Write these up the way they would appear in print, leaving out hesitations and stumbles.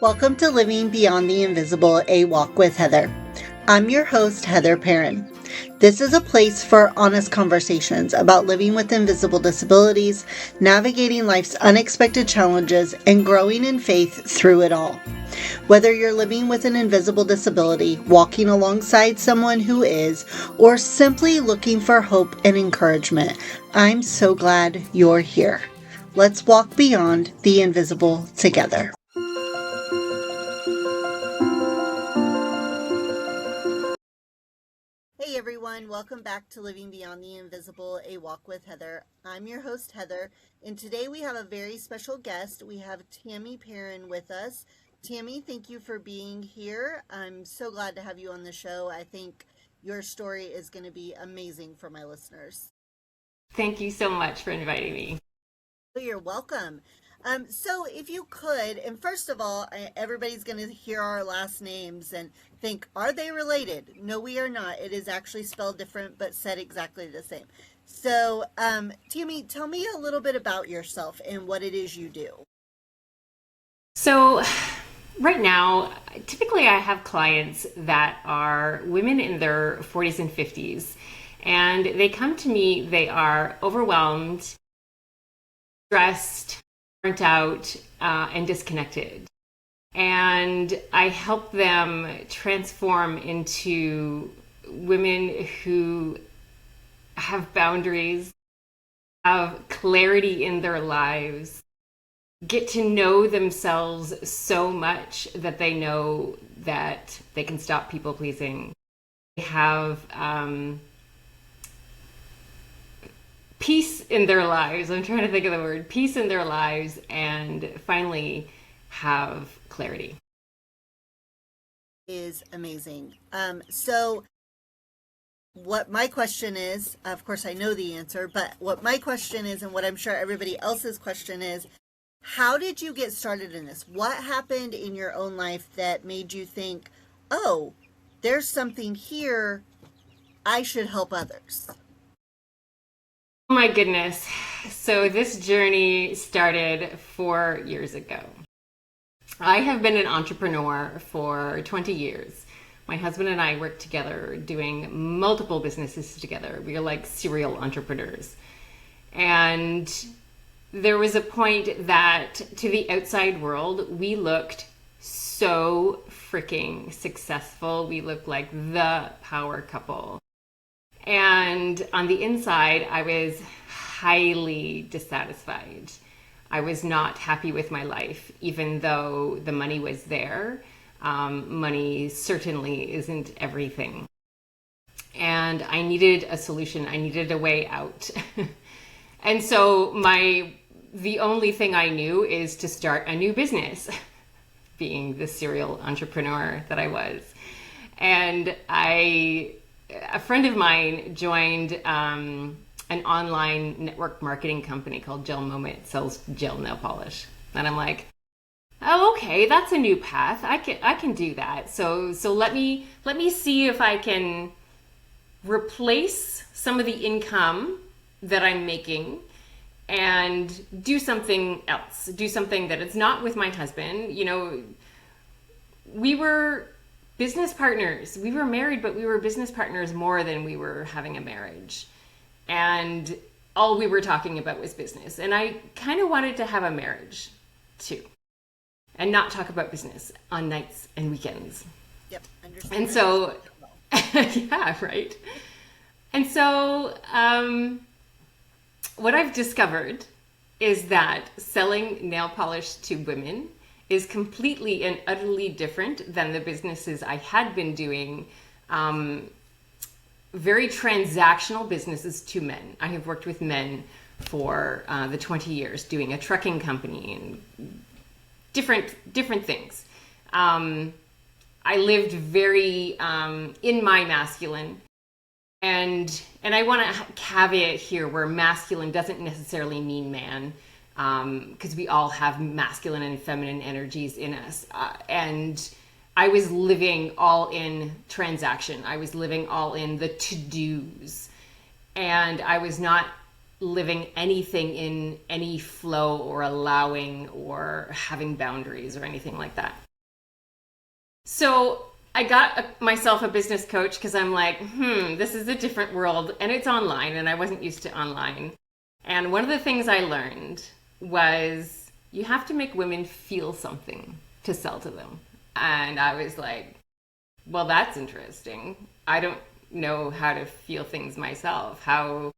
Welcome to Living Beyond the Invisible, A Walk with Heather. I'm your host, Heather Perrin. This is a place for honest conversations about living with invisible disabilities, navigating life's unexpected challenges, and growing in faith through it all. Whether you're living with an invisible disability, walking alongside someone who is, or simply looking for hope and encouragement, I'm so glad you're here. Let's walk beyond the invisible together. Hey everyone, welcome back to Living Beyond the Invisible, A Walk with Heather. I'm your host, Heather, and today we have a very special guest. We have Tammy Perrin with us. Tammy, thank you for being here. I'm so glad to have you on the show. I think your story is going to be amazing for my listeners. Thank you so much for inviting me. You're welcome. So if you could, and first of all, everybody's going to hear our last names and think, are they related? No, we are not. It is actually spelled different, but said exactly the same. So, Tammy, tell me a little bit about yourself and what it is you do. So, right now, typically I have clients that are women in their 40s and 50s, and they come to me, they are overwhelmed, stressed, burnt out, and disconnected. And I help them transform into women who have boundaries, have clarity in their lives, get to know themselves so much that they know that they can stop people pleasing. They have peace in their lives. I'm trying to think of the word peace in their lives, and finally have clarity. Is amazing. So what my question is, of course I know the answer, but what my question is, and what I'm sure everybody else's question is, how did you get started in this? What happened in your own life that made you think, oh, there's something here, I should help others? Oh my goodness. So this journey started 4 years ago. I have been an entrepreneur for 20 years. My husband and I work together doing multiple businesses together. We are like serial entrepreneurs. And there was a point that to the outside world, we looked so freaking successful. We looked like the power couple. And on the inside, I was highly dissatisfied. I was not happy with my life, even though the money was there. Money certainly isn't everything. And I needed a solution. I needed a way out. And so the only thing I knew is to start a new business, being the serial entrepreneur that I was. And a friend of mine joined an online network marketing company called Gel Moment. It sells gel nail polish. And I'm like, oh, okay, that's a new path. I can do that. So let me see if I can replace some of the income that I'm making and do something else. Do something that it's not with my husband. You know, we were business partners. We were married, but we were business partners more than we were having a marriage. And all we were talking about was business. And I kind of wanted to have a marriage too, and not talk about business on nights and weekends. Yep, understand. And so, yeah, right. And so, what I've discovered is that selling nail polish to women is completely and utterly different than the businesses I had been doing. Very transactional businesses to men. I have worked with men for the 20 years doing a trucking company and different things. I lived very in my masculine. And I want to caveat here where masculine doesn't necessarily mean man, because we all have masculine and feminine energies in us. And I was living all in transaction. I was living all in the to-dos. And I was not living anything in any flow or allowing or having boundaries or anything like that. So I got myself a business coach because I'm like, this is a different world and it's online and I wasn't used to online. And one of the things I learned was you have to make women feel something to sell to them. And I was like, well, that's interesting. I don't know how to feel things myself. How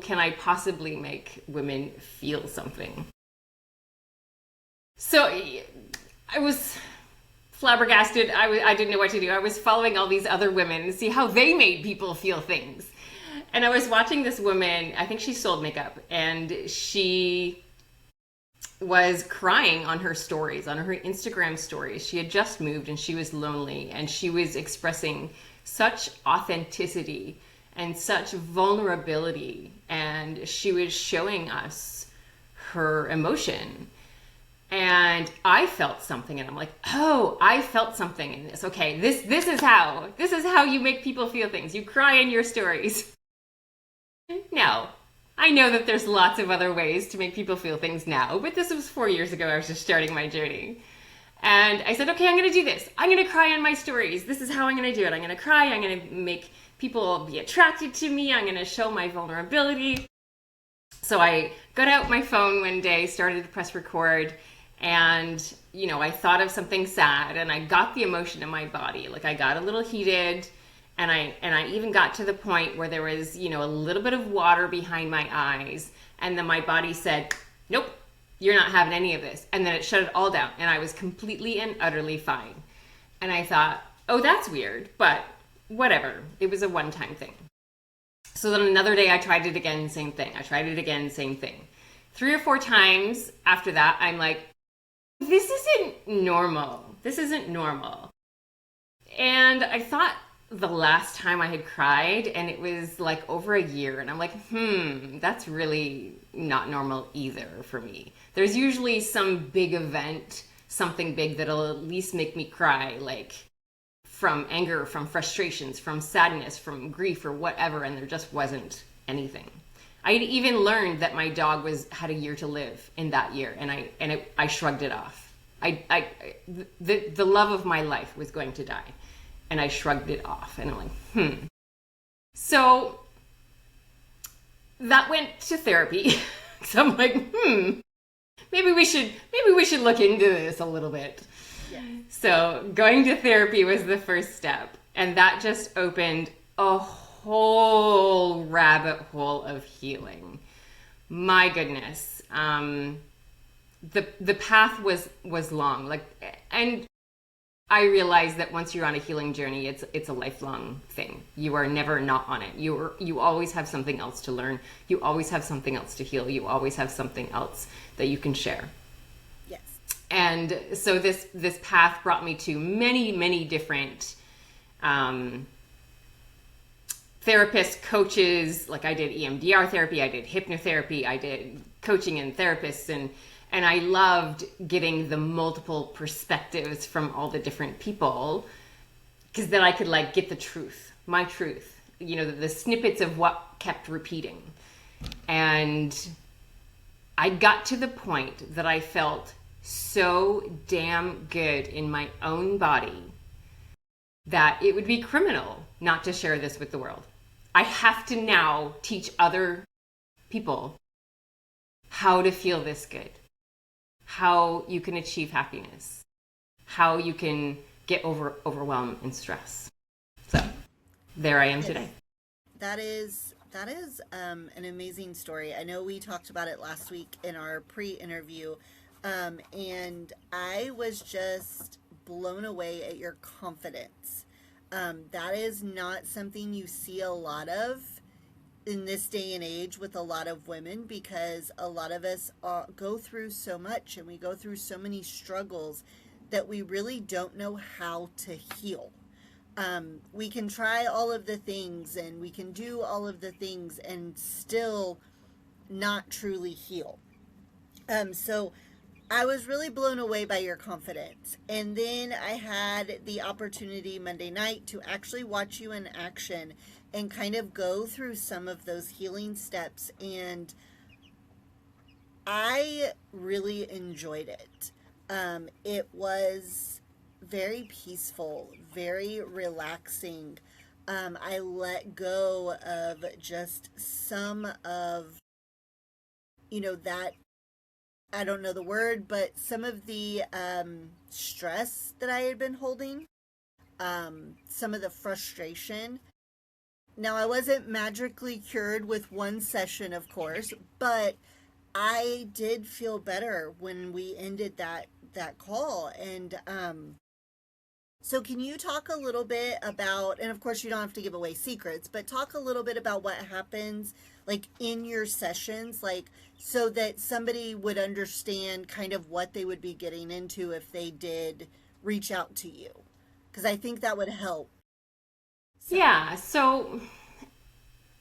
can I possibly make women feel something? So I was flabbergasted. I didn't know what to do. I was following all these other women to see how they made people feel things. And I was watching this woman, I think she sold makeup, and she was crying on her stories, on her Instagram stories. She had just moved and she was lonely, and she was expressing such authenticity and such vulnerability, and she was showing us her emotion. And I felt something, and I'm like, oh, I felt something in this. Okay, this is how you make people feel things. You cry in your stories. Now, I know that there's lots of other ways to make people feel things now, but this was 4 years ago. I was just starting my journey. And I said, okay, I'm going to do this. I'm going to cry in my stories. This is how I'm going to do it. I'm going to cry. I'm going to make people be attracted to me. I'm going to show my vulnerability. So I got out my phone one day, started to press record, and I thought of something sad, and I got the emotion in my body. Like, I got a little heated, and I even got to the point where there was a little bit of water behind my eyes, and then my body said, nope, you're not having any of this. And then it shut it all down, and I was completely and utterly fine. And I thought, oh, that's weird, but whatever. It was a one-time thing. So then another day I tried it again, same thing. I tried it again, same thing. 3 or 4 times after that, I'm like, this isn't normal. This isn't normal. And I thought the last time I had cried, and it was like over a year, and I'm like, that's really not normal either for me. There's usually some big event, something big that'll at least make me cry, like from anger, from frustrations, from sadness, from grief, or whatever, and there just wasn't anything. I had even learned that my dog had a year to live in that year, and I shrugged it off. The love of my life was going to die, and I shrugged it off, and I'm like, So that went to therapy. So I'm like, maybe we should look into this a little bit. Yeah. So going to therapy was the first step, and that just opened a whole rabbit hole of healing. My goodness. The path was long. And I realized that once you're on a healing journey, it's a lifelong thing. You are never not on it. You always have something else to learn. You always have something else to heal. You always have something else that you can share. Yes. And so this path brought me to many different therapists, coaches. Like, I did EMDR therapy, I did hypnotherapy, I did coaching and therapists, and I loved getting the multiple perspectives from all the different people, because then I could get the truth, my truth, the snippets of what kept repeating. And I got to the point that I felt so damn good in my own body that it would be criminal not to share this with the world. I have to now teach other people how to feel this good, how you can achieve happiness, how you can get over overwhelm and stress. So there I am today. That is an amazing story. I know we talked about it last week in our pre-interview, and I was just blown away at your confidence. That is not something you see a lot of in this day and age with a lot of women, because a lot of us go through so much, and we go through so many struggles that we really don't know how to heal. We can try all of the things, and we can do all of the things and still not truly heal. So I was really blown away by your confidence. And then I had the opportunity Monday night to actually watch you in action and kind of go through some of those healing steps. And I really enjoyed it. It was very peaceful, very relaxing. I let go of just some of, that, I don't know the word, but some of the stress that I had been holding, some of the frustration. Now, I wasn't magically cured with one session, of course, but I did feel better when we ended that call. And so can you talk a little bit about, and of course you don't have to give away secrets, but talk a little bit about what happens like in your sessions, like so that somebody would understand kind of what they would be getting into if they did reach out to you. Because I think that would help. So, Yeah, so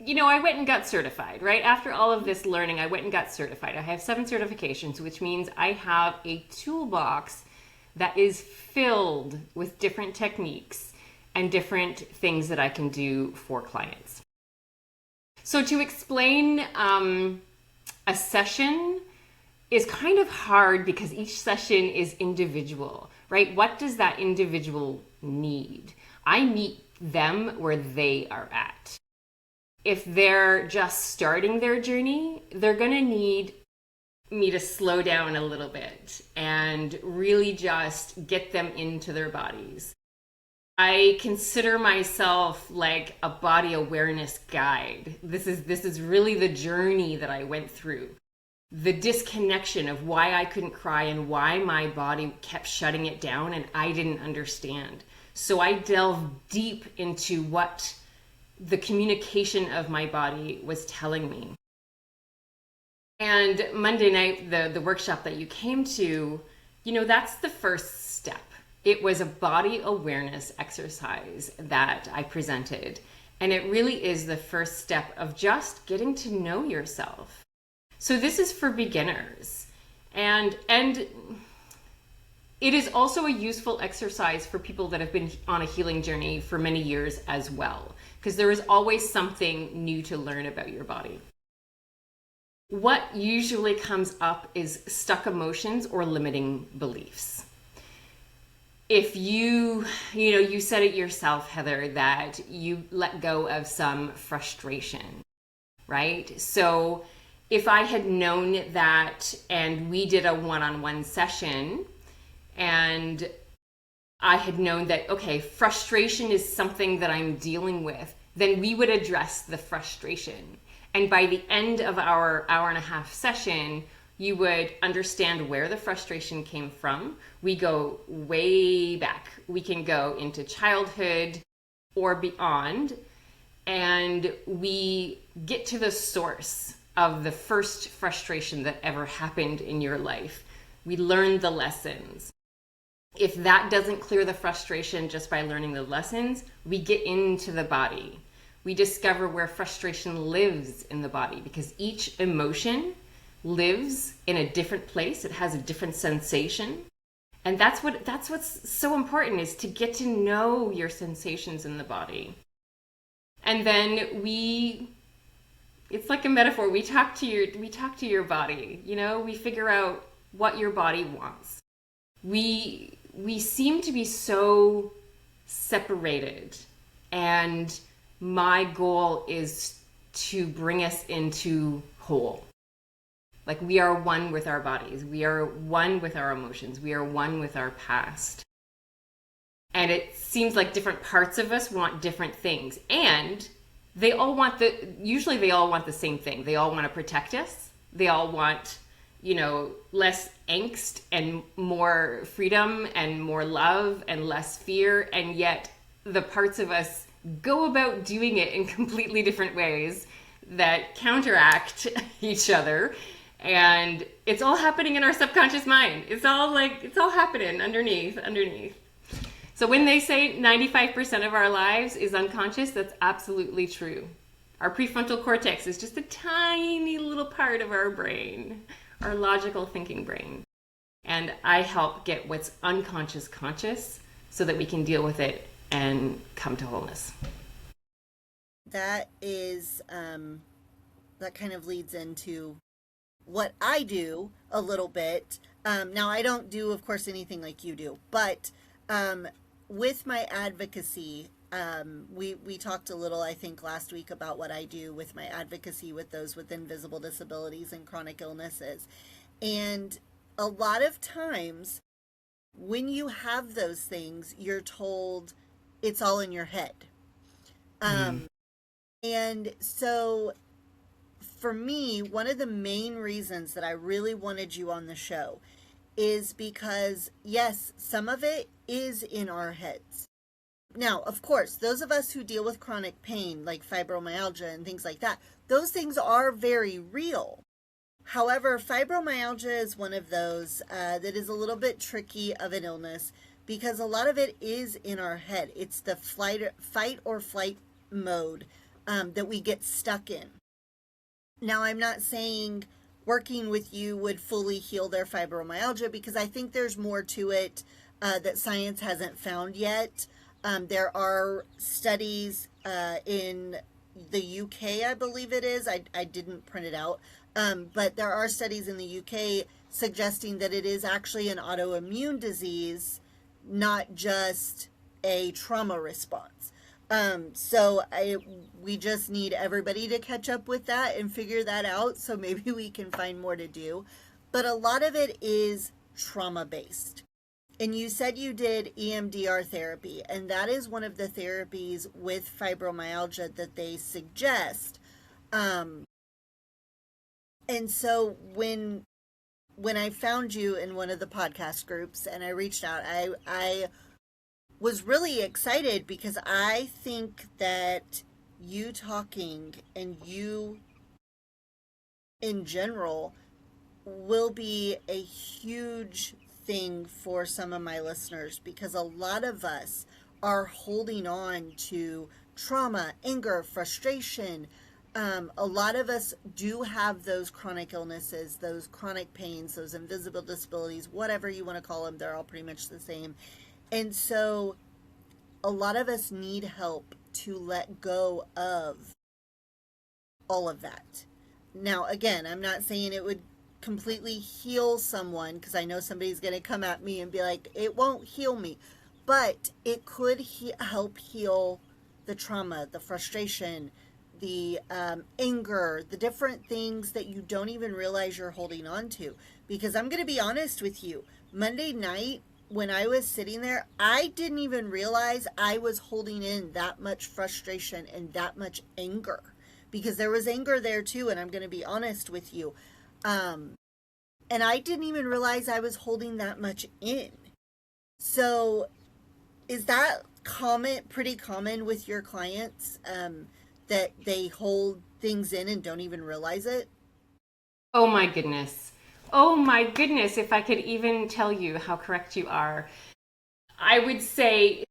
I went and got certified, right? After all of this learning, I went and got certified. I have 7 certifications, which means I have a toolbox that is filled with different techniques and different things that I can do for clients. So to explain a session is kind of hard because each session is individual, right? What does that individual need? I meet them where they are at. If they're just starting their journey, they're going to need me to slow down a little bit and really just get them into their bodies. I consider myself like a body awareness guide. This is really the journey that I went through. The disconnection of why I couldn't cry and why my body kept shutting it down and I didn't understand. So I delve deep into what the communication of my body was telling me. And Monday night, the workshop that you came to, that's the first step. It was a body awareness exercise that I presented. And it really is the first step of just getting to know yourself. So this is for beginners. And it is also a useful exercise for people that have been on a healing journey for many years as well, because there is always something new to learn about your body. What usually comes up is stuck emotions or limiting beliefs. If you said it yourself, Heather, that you let go of some frustration, right? So if I had known that and we did a one-on-one session and I had known that, okay, frustration is something that I'm dealing with, then we would address the frustration. And by the end of our hour and a half session, you would understand where the frustration came from. We go way back. We can go into childhood or beyond, and we get to the source of the first frustration that ever happened in your life. We learn the lessons. If that doesn't clear the frustration just by learning the lessons, we get into the body. We discover where frustration lives in the body because each emotion lives in a different place. It has a different sensation. And that's what's so important, is to get to know your sensations in the body. And then it's like a metaphor. We talk to your body, we figure out what your body wants. We seem to be so separated, and my goal is to bring us into whole. Like, we are one with our bodies. We are one with our emotions. We are one with our past. And it seems like different parts of us want different things. And usually they all want the same thing. They all want to protect us. They all want, less angst and more freedom and more love and less fear. And yet the parts of us go about doing it in completely different ways that counteract each other. And it's all happening in our subconscious mind. It's all happening underneath. So when they say 95% of our lives is unconscious, that's absolutely true. Our prefrontal cortex is just a tiny little part of our brain, our logical thinking brain. And I help get what's unconscious conscious so that we can deal with it and come to wholeness. That is, that kind of leads into what I do a little bit. Now, I don't do, of course, anything like you do, but Um, with my advocacy, we talked a little, I think, last week about what I do with my advocacy with those with invisible disabilities and chronic illnesses. And a lot of times when you have those things, you're told it's all in your head. Mm. And so for me, one of the main reasons that I really wanted you on the show is because, yes, some of it is in our heads. Now, of course, those of us who deal with chronic pain, like fibromyalgia and things like that, those things are very real. However, fibromyalgia is one of those that is a little bit tricky of an illness because a lot of it is in our head. It's the fight or flight mode that we get stuck in. Now, I'm not saying working with you would fully heal their fibromyalgia because I think there's more to it that science hasn't found yet. There are studies in the UK, I believe it is. I didn't print it out. But there are studies in the UK suggesting that it is actually an autoimmune disease, not just a trauma response. We just need everybody to catch up with that and figure that out so maybe we can find more to do. But a lot of it is trauma based. And you said you did EMDR therapy, and that is one of the therapies with fibromyalgia that they suggest. And so when I found you in one of the podcast groups and I reached out, I was really excited because I think that you talking and you in general will be a huge thing for some of my listeners because a lot of us are holding on to trauma, anger, frustration. A lot of us do have those chronic illnesses, those chronic pains, those invisible disabilities, whatever you want to call them, they're all pretty much the same. And so a lot of us need help to let go of all of that. Now, again, I'm not saying it would completely heal someone because I know somebody's going to come at me and be like, it won't heal me. But it could help heal the trauma, the frustration, the anger, the different things that you don't even realize you're holding on to. Because I'm going to be honest with you, Monday night, when I was sitting there, I didn't even realize I was holding in that much frustration and that much anger because there was anger there too. And I'm going to be honest with you. And I didn't even realize I was holding that much in. So is that pretty common with your clients, that they hold things in and don't even realize it? Oh my goodness. Oh my goodness, if I could even tell you how correct you are. I would say,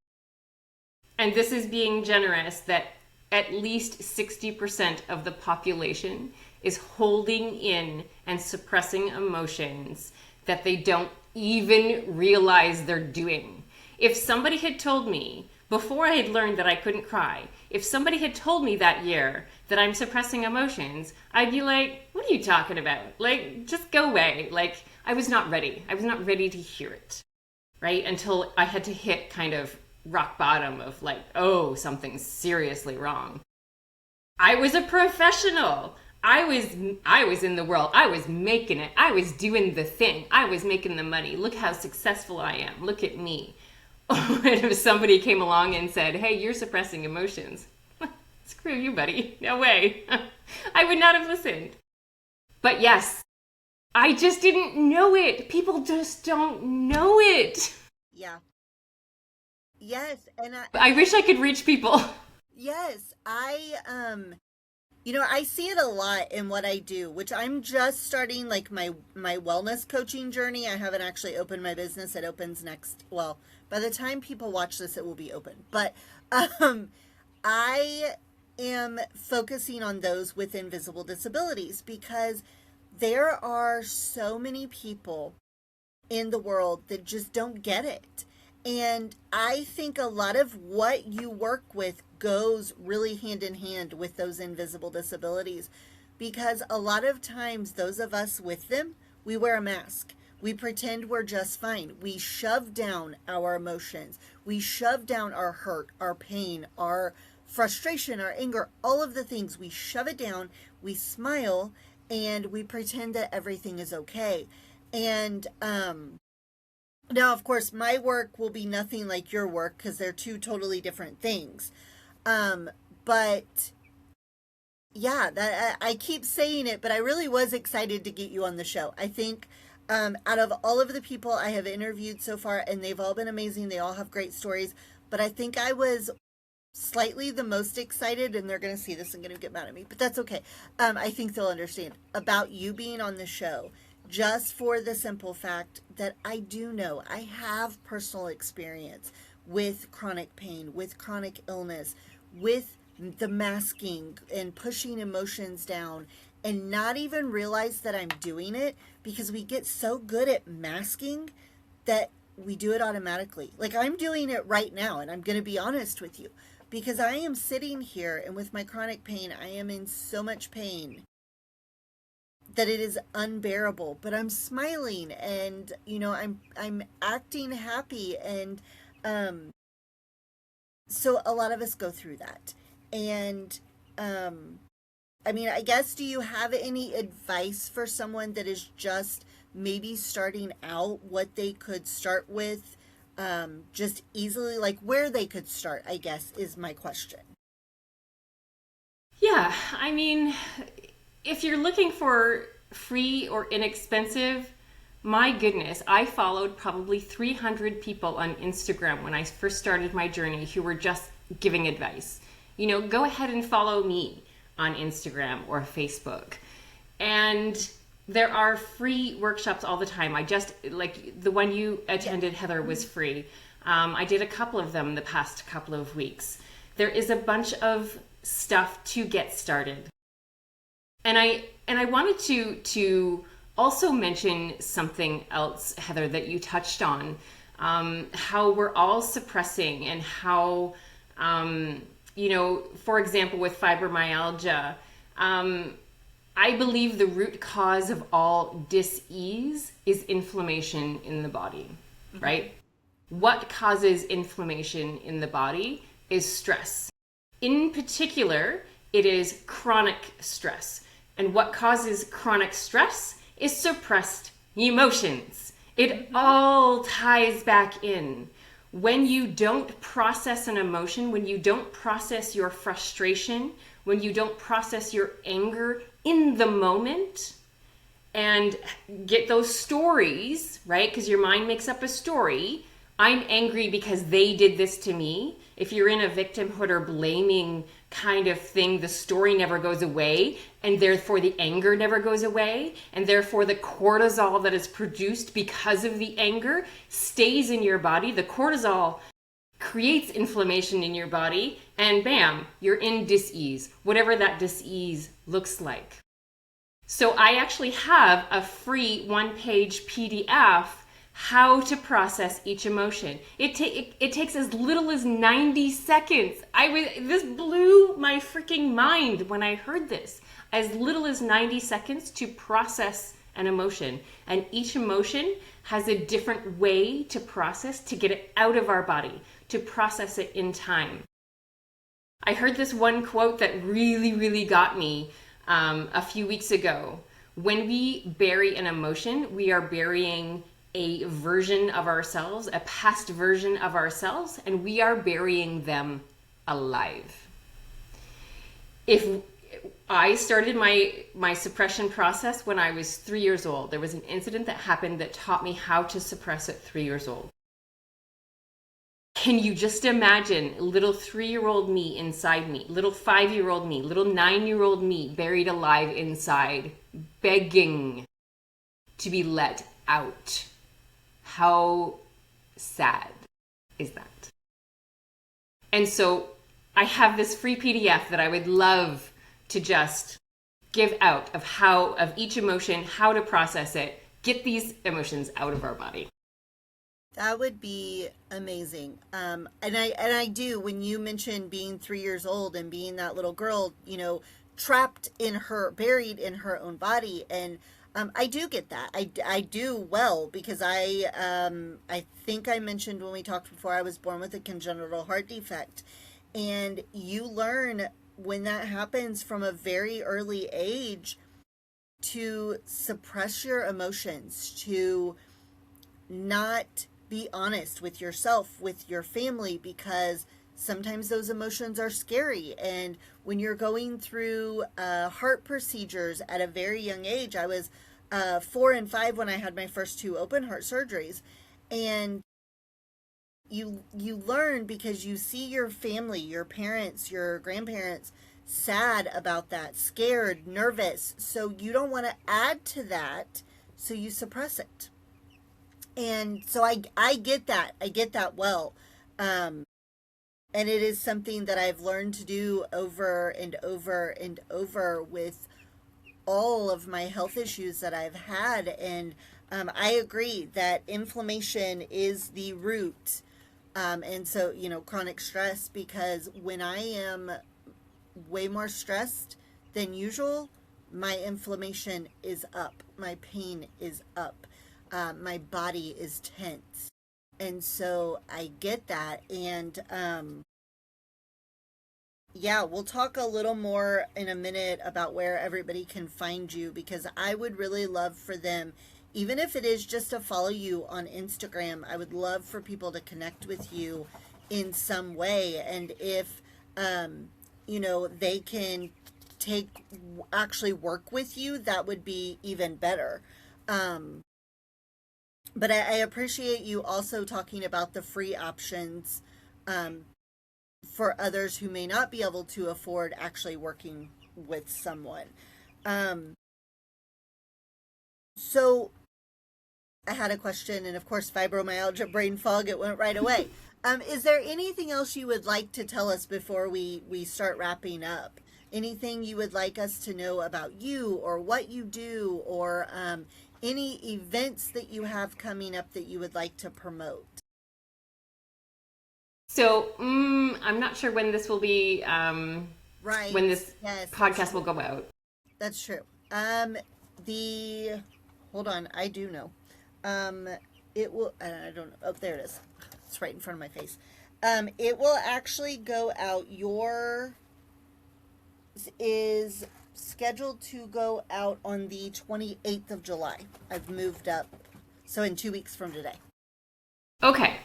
and this is being generous, that at least 60% of the population is holding in and suppressing emotions that they don't even realize they're doing. If somebody had told me, before I had learned that I couldn't cry, if somebody had told me that year that I'm suppressing emotions, I'd be like, what are you talking about? Like, just go away. Like, I was not ready. I was not ready to hear it, right? Until I had to hit kind of rock bottom of like, oh, something's seriously wrong. I was a professional. I was in the world. I was making it. I was doing the thing. I was making the money. Look how successful I am. Look at me. And if somebody came along and said, hey, you're suppressing emotions, screw you, buddy. No way. I would not have listened. But yes, I just didn't know it. People just don't know it. Yeah. Yes, and I wish I could reach people. yes, I see it a lot in what I do, which I'm just starting like my wellness coaching journey. I haven't actually opened my business. It opens well, by the time people watch this it will be open. But I am focusing on those with invisible disabilities because there are so many people in the world that just don't get it. And I think a lot of what you work with goes really hand in hand with those invisible disabilities because a lot of times those of us with them, we wear a mask. We pretend we're just fine. We shove down our emotions. We shove down our hurt, our pain, our frustration, our anger, all of the things. We shove it down. We smile and we pretend that everything is okay. And now, of course, my work will be nothing like your work because they're two totally different things. But yeah, that I keep saying it, but I really was excited to get you on the show. I think out of all of the people I have interviewed so far, and they've all been amazing, they all have great stories, but I think I was slightly the most excited, and they're going to see this and going to get mad at me, but that's okay. I think they'll understand about you being on the show, just for the simple fact that I do know I have personal experience with chronic pain, with chronic illness, with the masking and pushing emotions down and not even realize that I'm doing it because we get so good at masking that we do it automatically. Like I'm doing it right now, and I'm going to be honest with you because I am sitting here and with my chronic pain, I am in so much pain that it is unbearable, but I'm smiling and I'm acting happy, and so a lot of us go through that. And I mean, I guess, do you have any advice for someone that is just maybe starting out, what they could start with, just easily, like where they could start, I guess, is my question. Yeah, I mean, if you're looking for free or inexpensive, my goodness, I followed probably 300 people on Instagram when I first started my journey who were just giving advice. You know, go ahead and follow me on Instagram or Facebook. And there are free workshops all the time. I just, like the one you attended, Heather, was free. I did a couple of them the past couple of weeks. There is a bunch of stuff to get started. And I wanted to also mention something else, Heather, that you touched on, how we're all suppressing and how, for example, with fibromyalgia, I believe the root cause of all dis-ease is inflammation in the body, right? What causes inflammation in the body is stress. In particular, it is chronic stress. And what causes chronic stress is suppressed emotions. It all ties back in. When you don't process an emotion, when you don't process your frustration, when you don't process your anger in the moment and get those stories, right? Because your mind makes up a story. I'm angry because they did this to me. If you're in a victimhood or blaming kind of thing, the story never goes away, and therefore the anger never goes away, and therefore the cortisol that is produced because of the anger stays in your body. The cortisol creates inflammation in your body, and bam, you're in dis-ease, whatever that dis-ease looks like. So I actually have a free one-page PDF how to process each emotion. It takes as little as 90 seconds. This blew my freaking mind when I heard this. As little as 90 seconds to process an emotion. And each emotion has a different way to process, to get it out of our body, to process it in time. I heard this one quote that really, really got me a few weeks ago. When we bury an emotion, we are burying a version of ourselves, a past version of ourselves, and we are burying them alive. If I started my suppression process when I was 3 years old, there was an incident that happened that taught me how to suppress at 3 years old. Can you just imagine little 3-year-old me inside me, little 5-year-old me, little 9-year-old me buried alive inside, begging to be let out? How sad is that? And so I have this free PDF that I would love to just give out of each emotion, how to process it, get these emotions out of our body. That would be amazing. And I do, when you mentioned being 3 years old and being that little girl, trapped in her, buried in her own body. And I do get that. I do well because I think I mentioned when we talked before, I was born with a congenital heart defect. And you learn when that happens from a very early age to suppress your emotions, to not be honest with yourself, with your family, because sometimes those emotions are scary. And when you're going through heart procedures at a very young age, I was 4 and 5 when I had my first two open heart surgeries. And you learn because you see your family, your parents, your grandparents sad about that, scared, nervous. So you don't want to add to that, so you suppress it. And so I get that. I get that well. And it is something that I've learned to do over and over and over with all of my health issues that I've had. And I agree that inflammation is the root. And so, chronic stress, because when I am way more stressed than usual, my inflammation is up, my pain is up, my body is tense. And so I get that. And yeah, we'll talk a little more in a minute about where everybody can find you, because I would really love for them, even if it is just to follow you on Instagram, I would love for people to connect with you in some way. And if, they can actually work with you, that would be even better. But I appreciate you also talking about the free options for others who may not be able to afford actually working with someone. So I had a question, and of course, fibromyalgia, brain fog, it went right away. Is there anything else you would like to tell us before we start wrapping up? Anything you would like us to know about you or what you do, or any events that you have coming up that you would like to promote? So I'm not sure when this will be, Right. when this Yes, podcast will go out. that's true. The hold on, I do know. It will. I don't know. Oh, there it is. It's right in front of my face. It will actually go out. Your is scheduled to go out on the 28th of July. I've moved up, so in 2 weeks from today. Okay.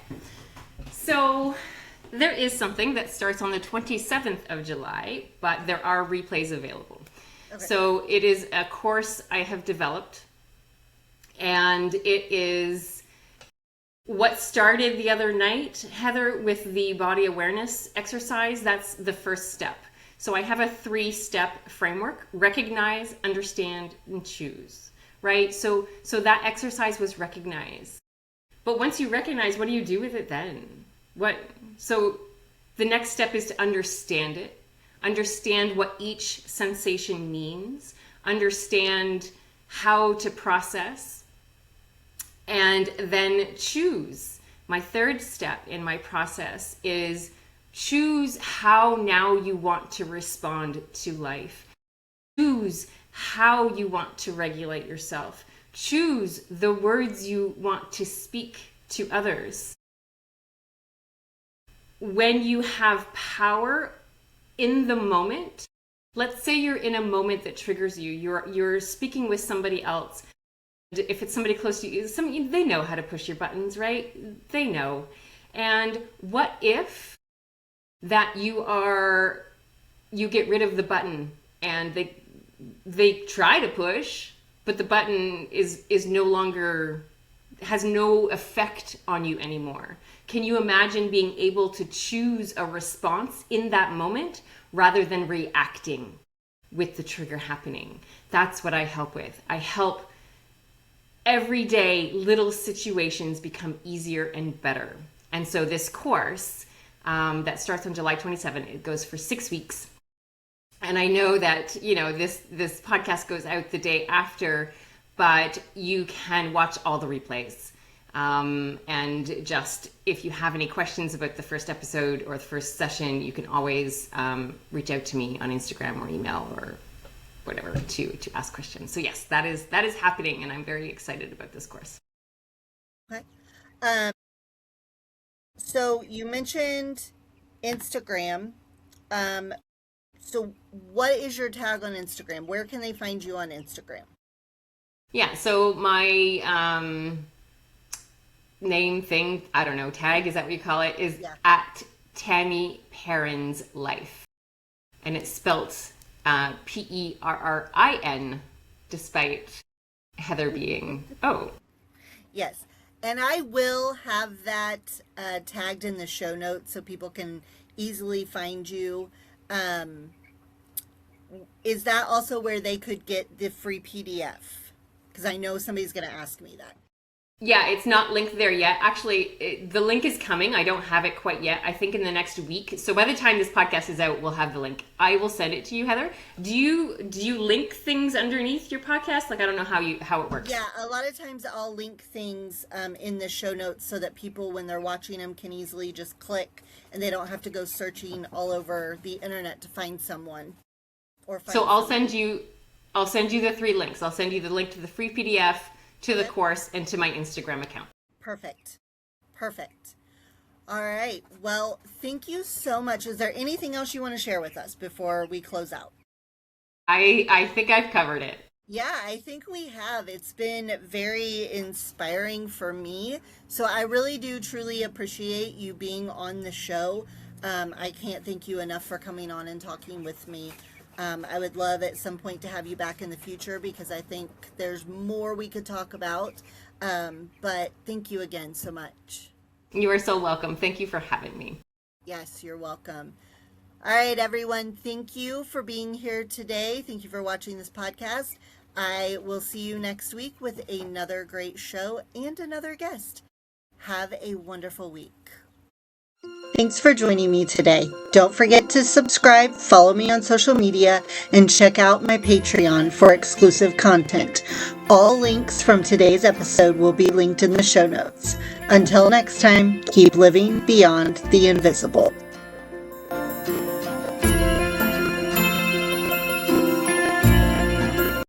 So there is something that starts on the 27th of July, but there are replays available. Okay. So it is a course I have developed, and it is what started the other night, Heather, with the body awareness exercise. That's the first step. So I have a 3-step framework: recognize, understand, and choose, right? So that exercise was recognize. But once you recognize, what do you do with it then? So the next step is to understand it, understand what each sensation means, understand how to process, and then choose. My third step in my process is choose how now you want to respond to life. Choose how you want to regulate yourself. Choose the words you want to speak to others. When you have power in the moment, let's say you're in a moment that triggers you, you're speaking with somebody else. If it's somebody close to you, they know how to push your buttons, right? They know. And what if that you get rid of the button and they try to push, but the button is no longer, has no effect on you anymore? Can you imagine being able to choose a response in that moment rather than reacting with the trigger happening? That's what I help with. I help everyday little situations become easier and better. And so this course that starts on July 27th, it goes for 6 weeks. And I know that, this podcast goes out the day after, but you can watch all the replays. And just if you have any questions about the first episode or the first session, you can always reach out to me on Instagram or email or whatever to ask questions. So yes, that is happening, and I'm very excited about this course. Okay. So you mentioned Instagram. So what is your tag on Instagram? Where can they find you on Instagram? Yeah, so my name thing, I don't know, tag, is that what you call it, is at Tammy Perrin's Life. And it's spelt Perrin, despite Heather being O. Yes. And I will have that tagged in the show notes so people can easily find you. Is that also where they could get the free PDF? Because I know somebody's going to ask me that. Yeah, it's not linked there yet. Actually, the link is coming. I don't have it quite yet. I think in the next week. So by the time this podcast is out, we'll have the link. I will send it to you, Heather. Do you link things underneath your podcast? Like, I don't know how it works. Yeah, a lot of times I'll link things in the show notes so that people, when they're watching them, can easily just click and they don't have to go searching all over the internet to find someone. So I'll send you the 3 links. I'll send you the link to the free PDF, to the course, and to my Instagram account. Perfect. All right. Well, thank you so much. Is there anything else you want to share with us before we close out? I think I've covered it. Yeah, I think we have. It's been very inspiring for me. So I really do truly appreciate you being on the show. I can't thank you enough for coming on and talking with me. I would love at some point to have you back in the future because I think there's more we could talk about. But thank you again so much. You are so welcome. Thank you for having me. Yes, you're welcome. All right, everyone. Thank you for being here today. Thank you for watching this podcast. I will see you next week with another great show and another guest. Have a wonderful week. Thanks for joining me today. Don't forget to subscribe, follow me on social media, and check out my Patreon for exclusive content. All links from today's episode will be linked in the show notes. Until next time, keep living beyond the invisible.